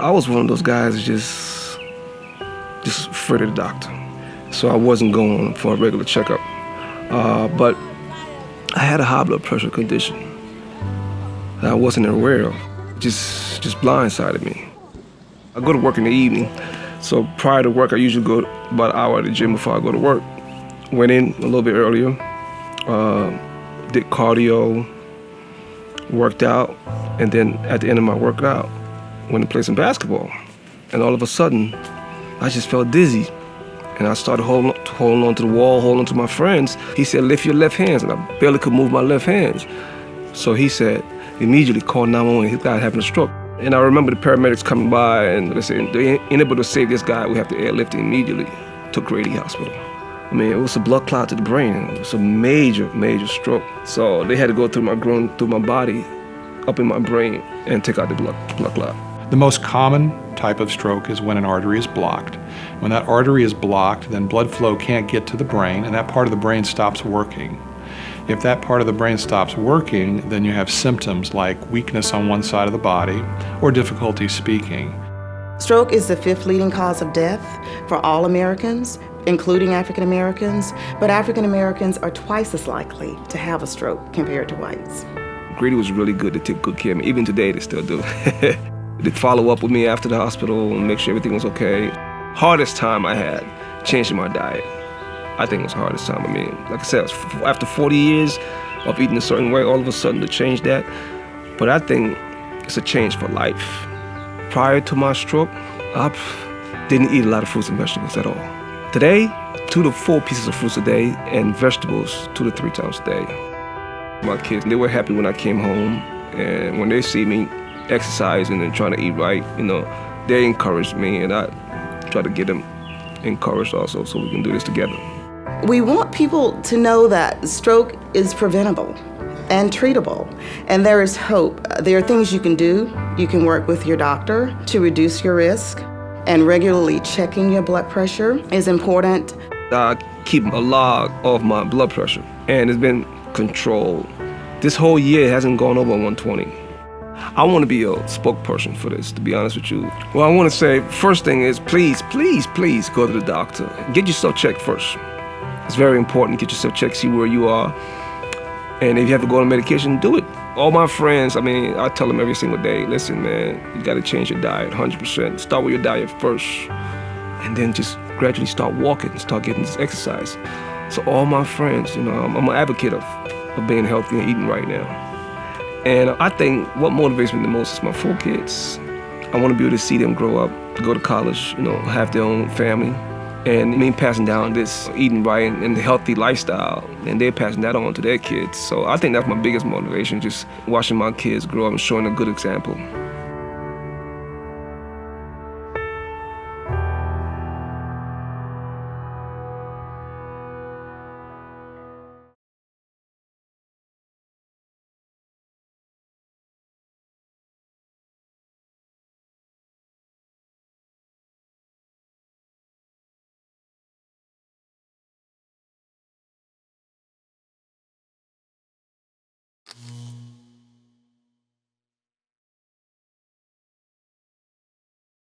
I was one of those guys just afraid of the doctor. So I wasn't going for a regular checkup. But I had a high blood pressure condition that I wasn't aware of. Just blindsided me. I go to work in the evening. So prior to work, I usually go about an hour at the gym before I go to work. Went in a little bit earlier, did cardio, worked out, and then at the end of my workout, went to play some basketball. And all of a sudden, I just felt dizzy. And I started holding on to the wall, holding on to my friends. He said, lift your left hands, and I barely could move my left hands. So he said, immediately call 911, his guy having a stroke. And I remember the paramedics coming by and they said, they ain't able to save this guy, we have to airlift him immediately to Grady Hospital. I mean, it was a blood clot to the brain. It was a major, major stroke. So they had to go through my body, up in my brain, and take out the blood clot. The most common type of stroke is when an artery is blocked. When that artery is blocked, then blood flow can't get to the brain, and that part of the brain stops working. If that part of the brain stops working, then you have symptoms like weakness on one side of the body or difficulty speaking. Stroke is the 5th leading cause of death for all Americans, including African Americans, but African Americans are twice as likely to have a stroke compared to whites. Grady was really good to take good care of me. Even today, they still do. They follow up with me after the hospital and make sure everything was okay. Hardest time I had, changing my diet. I think it was the hardest time. I mean, like I said, after 40 years of eating a certain way, all of a sudden to change that. But I think it's a change for life. Prior to my stroke, I didn't eat a lot of fruits and vegetables at all. Today, 2 to 4 pieces of fruits a day and vegetables 2 to 3 times a day. My kids, they were happy when I came home, and when they see me exercising and trying to eat right, you know, they encouraged me, and I try to get them encouraged also so we can do this together. We want people to know that stroke is preventable and treatable, and there is hope. There are things you can do. You can work with your doctor to reduce your risk, and regularly checking your blood pressure is important. I keep a log of my blood pressure, and it's been controlled. This whole year it hasn't gone over 120. I want to be a spokesperson for this, to be honest with you. Well, I want to say, first thing is, please, please, please go to the doctor. Get yourself checked first. It's very important. Get yourself checked, see where you are. And if you have to go on medication, do it. All my friends, I mean, I tell them every single day, listen, man, you got to change your diet 100%. Start with your diet first. And then just gradually start walking, start getting this exercise. So all my friends, you know, I'm an advocate of being healthy and eating right now. And I think what motivates me the most is my 4 kids. I want to be able to see them grow up, go to college, you know, have their own family. And I mean, passing down this eating right and healthy lifestyle, and they're passing that on to their kids. So I think that's my biggest motivation, just watching my kids grow up and showing a good example.